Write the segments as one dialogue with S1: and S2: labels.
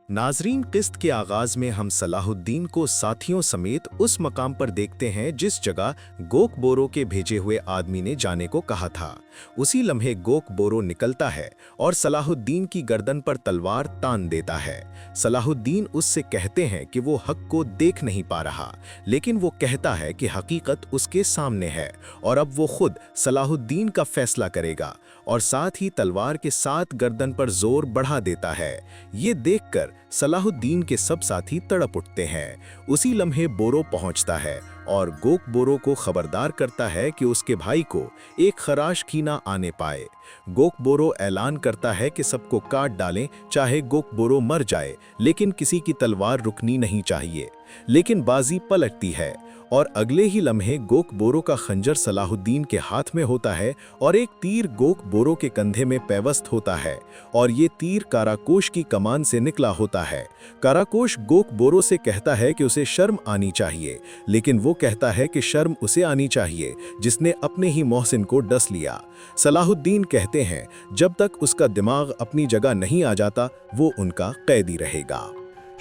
S1: नाजरीन, किस्त के आगाज में हम सलाहुद्दीन को साथियों समेत उस मकाम पर देखते हैं जिस जगह गोक बोरो के भेजे हुए आदमी ने जाने को कहा था। उसी लम्हे गोक बोरो निकलता है और सलाहुद्दीन की गर्दन पर तलवार तान देता है। सलाहुद्दीन उससे कहते हैं कि वो हक को देख नहीं पा रहा, लेकिन वो कहता है कि हकीकत उसके सामने है और अब वो खुद सलाहुद्दीन का फैसला करेगा और साथ ही तलवार के साथ गर्दन पर जोर बढ़ा देता है। ये देखकर सलाहुद्दीन के सब साथी तड़प उठते हैं। उसी लम्हे बोरो पहुंचता है और गोक बोरो को खबरदार करता है कि उसके भाई को एक खराश की ना आने पाए। गोक बोरो ऐलान करता है कि सबको काट डालें, चाहे गोक बोरो मर जाए, लेकिन किसी की तलवार रुकनी नहीं चाहिए। लेकिन बाजी पलटती है और अगले ही लम्हे गोक बोरो का खंजर सलाहुद्दीन के हाथ में होता है और एक तीर गोक बोरो के कंधे में पैवस्त होता है और ये तीर काराकोश की कमान से निकला होता है। काराकोश गोक बोरो से कहता है कि उसे शर्म आनी चाहिए, लेकिन वो कहता है कि शर्म उसे आनी चाहिए जिसने अपने ही मोहसिन को डस लिया। सलाहुद्दीन कहते हैं जब तक उसका दिमाग अपनी जगह नहीं आ जाता वो उनका कैदी रहेगा।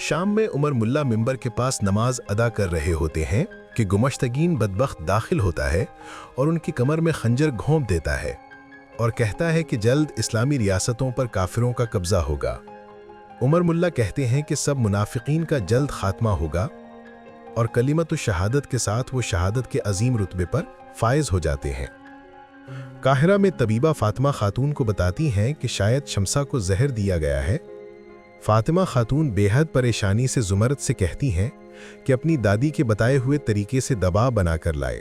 S2: शाम में उमर मुल्ला मिंबर के पास नमाज अदा कर रहे होते हैं कि गुमश्तगीन बदबख्त दाखिल होता है और उनकी कमर में खंजर घोंप देता है और कहता है कि जल्द इस्लामी रियासतों पर काफिरों का कब्जा होगा। उमर मुल्ला कहते हैं कि सब मुनाफिकीन का जल्द खात्मा होगा और कलिमतु शहादत के साथ वो शहादत के अजीम रुतबे पर फायज हो जाते हैं। काहिरा में तबीबा फातिमा खातून को बताती हैं कि शायद शमसा को जहर दिया गया है। फातिमा खातून बेहद परेशानी से जुमरत से कहती हैं कि अपनी दादी के बताए हुए तरीके से दबाव बनाकर लाए।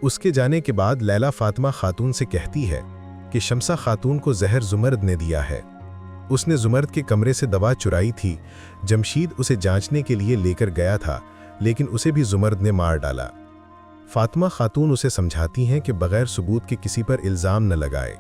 S2: उसके जाने के बाद लैला फातिमा खातून से कहती है कि शमसा खातून को जहर जुमर्द ने दिया है। उसने जुमर्द के कमरे से दवा चुराई थी। जमशीद उसे जांचने के लिए लेकर गया था, लेकिन उसे भी जुमर्द ने मार डाला। फातिमा खातून उसे समझाती हैं कि बगैर सबूत के किसी पर इल्ज़ाम न लगाए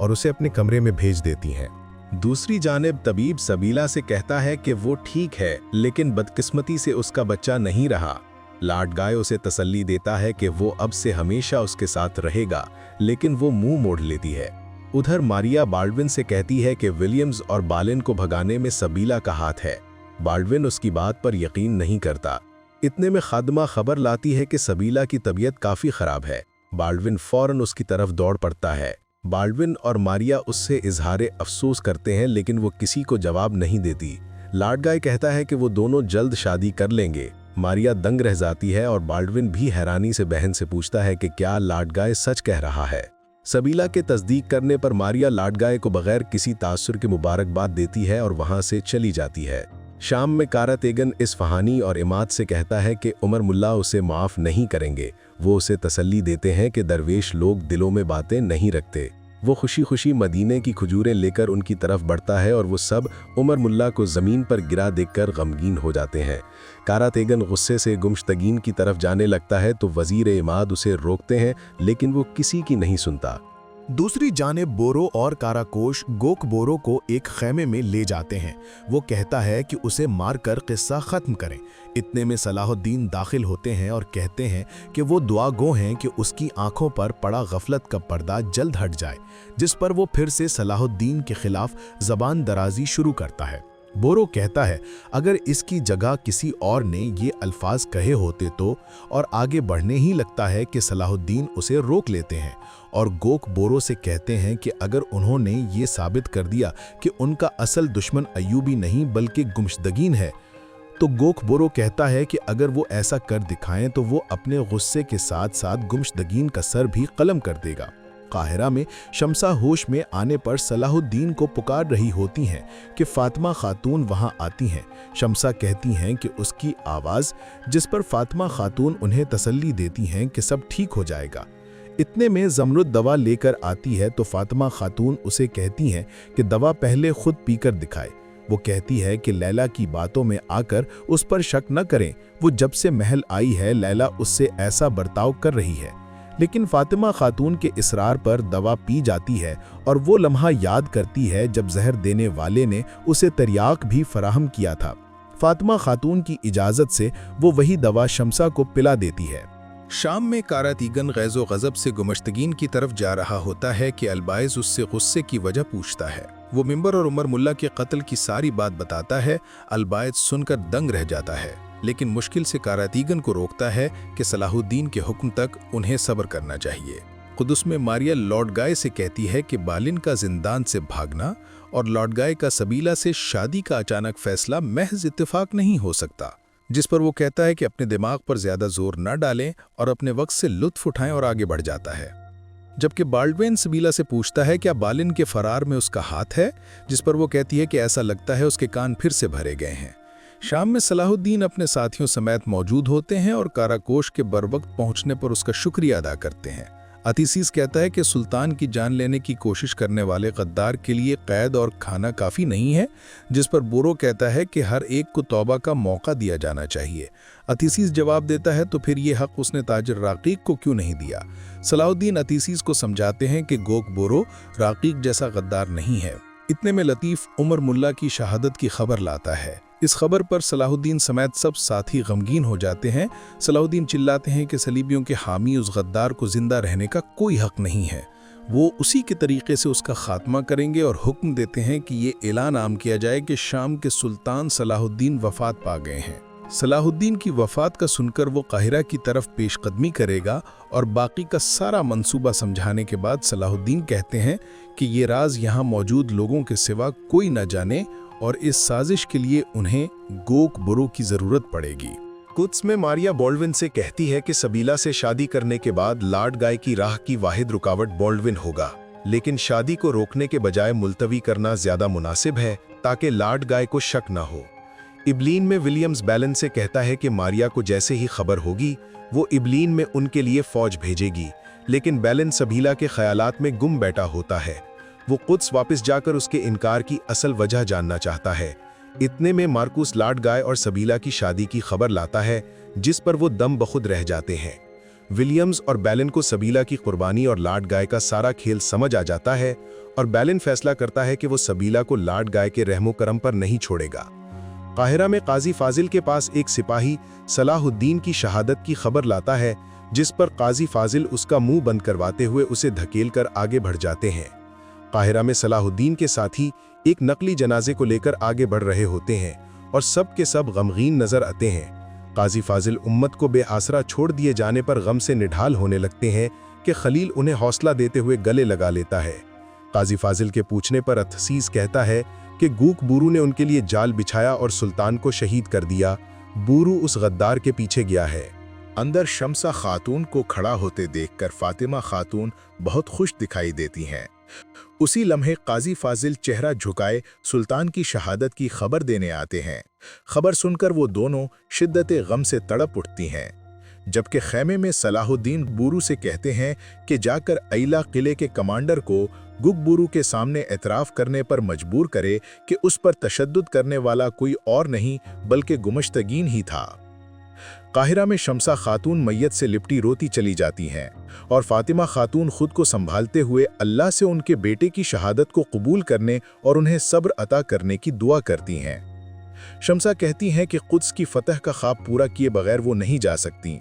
S2: और उसे अपने कमरे में भेज देती हैं।
S3: दूसरी जानिब तबीब सबीला से कहता है कि वो ठीक है, लेकिन बदकिस्मती से उसका बच्चा नहीं रहा। लाड गाय उसे तसल्ली देता है कि वो अब से हमेशा उसके साथ रहेगा, लेकिन वो मुंह मोड़ लेती है। उधर मारिया बाल्डविन से कहती है कि विलियम्स और बालिन को भगाने में सबीला का हाथ है। बाल्डविन उसकी बात पर यकीन नहीं करता। इतने में खादमा खबर लाती है कि सबीला की तबीयत काफ़ी ख़राब है। बाल्डविन फ़ौरन उसकी तरफ दौड़ पड़ता है। बाल्डविन और मारिया उससे इजहार अफसोस करते हैं, लेकिन वो किसी को जवाब नहीं देती। लाडगाय कहता है कि वो दोनों जल्द शादी कर लेंगे। मारिया दंग रह जाती है और बाल्डविन भी हैरानी से बहन से पूछता है कि क्या लाडगाय सच कह रहा है। सबीला के तस्दीक करने पर मारिया लाडगाय को बगैर किसी तासुर के मुबारकबाद देती है और वहां से चली जाती है। शाम में कारातेगन इस्फहानी और इमाद से कहता है कि उमर मुल्ला उसे माफ़ नहीं करेंगे। वो उसे तसल्ली देते हैं कि दरवेश लोग दिलों में बातें नहीं रखते। वो खुशी खुशी मदीने की खजूरें लेकर उनकी तरफ बढ़ता है और वो सब उमर मुल्ला को ज़मीन पर गिरा देखकर गमगीन हो जाते हैं। कारातेगन गुस्से से गुमश्तगीन की तरफ जाने लगता है तो वज़ीर इमाद उसे रोकते हैं, लेकिन वो किसी की नहीं सुनता।
S4: दूसरी जानिब बोरो और काराकोश गोक बोरो को एक खैमे में ले जाते हैं। वो कहता है कि उसे मारकर किस्सा ख़त्म करें। इतने में सलाहुद्दीन दाखिल होते हैं और कहते हैं कि वो दुआ गो हैं कि उसकी आंखों पर पड़ा गफलत का पर्दा जल्द हट जाए, जिस पर वो फिर से सलाहुद्दीन के खिलाफ ज़बान दराजी शुरू करता है। बोरो कहता है अगर इसकी जगह किसी और ने ये अल्फाज कहे होते तो, और आगे बढ़ने ही लगता है कि सलाहुद्दीन उसे रोक लेते हैं और गोक बोरो से कहते हैं कि अगर उन्होंने ये साबित कर दिया कि उनका असल दुश्मन अय्यूबी नहीं बल्कि गुमश्तगीन है, तो गोक बोरो कहता है कि अगर वो ऐसा कर दिखाएं तो वो अपने गुस्से के साथ साथ गुमश्तगीन का सर भी कलम कर देगा। काहिरा में शमसा होश में आने पर सलाहुद्दीन को पुकार रही होती हैं कि फातिमा खातून वहां आती हैं। शमसा कहती हैं कि उसकी आवाज़, जिस पर फातिमा खातून उन्हें तसल्ली देती हैं कि सब ठीक हो जाएगा। इतने में ज़मरुद दवा लेकर आती है तो फातिमा खातून उसे कहती हैं कि दवा पहले खुद पीकर दिखाए। वो कहती है कि लैला की बातों में आकर उस पर शक न करें, वो जब से महल आई है लैला उससे ऐसा बर्ताव कर रही है। लेकिन फातिमा खातून के इसरार पर दवा पी जाती है और वो लम्हा याद करती है जब जहर देने वाले ने उसे तरियाक भी फराहम किया था। फातिमा खातून की इजाज़त से वो वही दवा शमसा को पिला देती है।
S2: शाम में कारातीगन गैज़ो गज़ब से गुमश्तगीन की तरफ जा रहा होता है कि अलबाइज़ उससे गुस्से की वजह पूछता है। वो मिंबर और उमर मुल्ला के कत्ल की सारी बात बताता है। अलबाइज़ सुनकर दंग रह जाता है, लेकिन मुश्किल से कारातीगन को रोकता है कि सलाहुद्दीन के हुक्म तक उन्हें सब्र करना चाहिए। कुदुस में मारिया लॉर्ड गाय से कहती है कि बालिन का जिंदान से भागना और लॉर्ड गाय का सबीला से शादी का अचानक फैसला महज इत्तेफाक नहीं हो सकता, जिस पर वो कहता है कि अपने दिमाग पर ज्यादा जोर न डालें और अपने वक्त से लुत्फ उठाएं और आगे बढ़ जाता है। जबकि बाल्डवेन सबीला से पूछता है क्या बालिन के फरार में उसका हाथ है, जिस पर वो कहती है कि ऐसा लगता है उसके कान फिर से भरे गए हैं। शाम में सलाहुद्दीन अपने साथियों समेत मौजूद होते हैं और काराकोश के बरवक्त पहुंचने पर उसका शुक्रिया अदा करते हैं। अतीसीस कहता है कि सुल्तान की जान लेने की कोशिश करने वाले गद्दार के लिए कैद और खाना काफ़ी नहीं है, जिस पर बोरो कहता है कि हर एक को तौबा का मौका दिया जाना चाहिए। अतीसीस जवाब देता है तो फिर ये हक उसने ताजिर राकीक को क्यों नहीं दिया। सलाहुद्दीन अतीसीस को समझाते हैं कि गोक बोरो राकीक जैसा गद्दार नहीं है। इतने में लतीफ़ उमर मुल्ला की शहादत की खबर लाता है। इस खबर पर सलाहुद्दीन समेत सब साथी गमगीन हो जाते हैं। सलाहुद्दीन चिल्लाते हैं कि सलीबियों के हामी उस गद्दार को जिंदा रहने का कोई हक नहीं है, वो उसी के तरीके से उसका खात्मा करेंगे और हुक्म देते हैं कि ये ऐलान आम किया जाए कि शाम के सुल्तान सलाहुद्दीन वफात पा गए हैं। सलाहुद्दीन की वफात का सुनकर वो काहिरा की तरफ पेशकदमी करेगा और बाकी का सारा मंसूबा समझाने के बाद सलाहुद्दीन कहते हैं कि ये राज यहाँ मौजूद लोगों के सिवा कोई न जाने और इस साजिश के लिए उन्हें गोक बोरो की जरूरत पड़ेगी।
S1: कुद्स में मारिया बॉल्डविन से कहती है कि सबीला से शादी करने के बाद लॉर्ड गाय की राह की वाहिद रुकावट बॉल्डविन होगा, लेकिन शादी को रोकने के बजाय मुलतवी करना ज्यादा मुनासिब है ताकि लॉर्ड गाय को शक न हो। इब्लीन में विलियम्स बैलन से कहता है कि मारिया को जैसे ही खबर होगी वो इब्लीन में उनके लिए फौज भेजेगी, लेकिन बैलन सबीला के ख्यालात में गुम बैठा होता है। वो कुद्स वापस जाकर उसके इनकार की असल वजह जानना चाहता है। इतने में मार्कुस लॉर्ड गाय और सबीला की शादी की खबर लाता है, जिस पर वो दम बखुद रह जाते हैं। विलियम्स और बैलन को सबीला की कुर्बानी और लॉर्ड गाय का सारा खेल समझ आ जाता है और बैलन फैसला करता है कि वो सबीला को लॉर्ड गाय के रहमो करम पर नहीं छोड़ेगा। काहिरा में काजी फाजिल के पास एक सिपाही सलाहुद्दीन की शहादत की खबर लाता है, जिस पर काजी फाजिल उसका मुंह बंद करवाते हुए उसे धकेल कर आगे बढ़ जाते हैं। काहिरा में सलाहुद्दीन के साथी एक नकली जनाजे को लेकर आगे बढ़ रहे होते हैं और सब के सब गमगीन नजर आते हैं। काजी फाजिल उम्मत को बेआसरा छोड़ दिए जाने पर गम से निढाल होने लगते हैं कि खलील उन्हें हौसला देते हुए गले लगा लेता है। काजी फाजिल के पूछने पर अतसीस कहता है कि गूक बूरू ने उनके लिए जाल बिछाया और सुल्तान को शहीद कर दिया। बूरू उस गद्दार के पीछे गया है।
S3: अंदर शमसा खातून को खड़ा होते देखकर फातिमा खातून बहुत खुश दिखाई देती हैं। उसी लम्हे काजी फाजिल चेहरा झुकाए सुल्तान की शहादत की खबर देने आते हैं। खबर सुनकर वो दोनों शिद्दत गम से तड़प उठती हैं। जबकि खैमे में सलाहुद्दीन बूरू से कहते हैं कि जाकर अइला किले के कमांडर को गुक बूरू के सामने एतराफ़ करने पर मजबूर करे कि उस पर तशद्दुद करने वाला कोई और नहीं बल्कि गुमश्तगीन ही था। काहिरा में शमसा खातून मैयत से लिपटी रोती चली जाती हैं और फातिमा खातून खुद को संभालते हुए अल्लाह से उनके बेटे की शहादत को कबूल करने और उन्हें सब्र अता करने की दुआ करती हैं। शमसा कहती हैं कि कुद्स की फतह का ख्वाब पूरा किए बगैर वो नहीं जा सकती।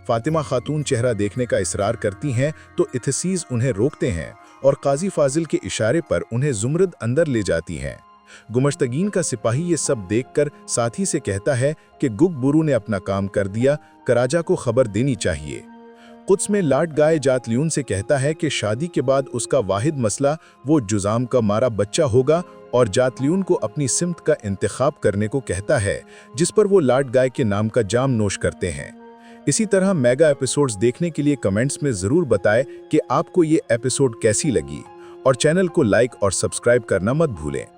S3: फातिमा खातून चेहरा देखने का इसरार करती हैं तो इथसीस उन्हें रोकते हैं और काजी फाजिल के इशारे पर उन्हें जुमरद अंदर ले जाती हैं। गुमश्तगीन का सिपाही ये सब देखकर साथी से कहता है कि गुक बुरू ने अपना काम कर दिया, कराजा को खबर देनी चाहिए। कुद्स में लॉर्ड गाय जातलियून से कहता है कि शादी के बाद उसका वाहिद मसला वो जुजाम का मारा बच्चा होगा और जातलियून को अपनी सिमत का इंतखाब करने को कहता है, जिस पर वो लॉर्ड गाय के नाम का जाम नोश करते हैं। इसी तरह मेगा एपिसोड्स देखने के लिए कमेंट्स में ज़रूर बताएं कि आपको ये एपिसोड कैसी लगी और चैनल को लाइक और सब्सक्राइब करना मत भूलें।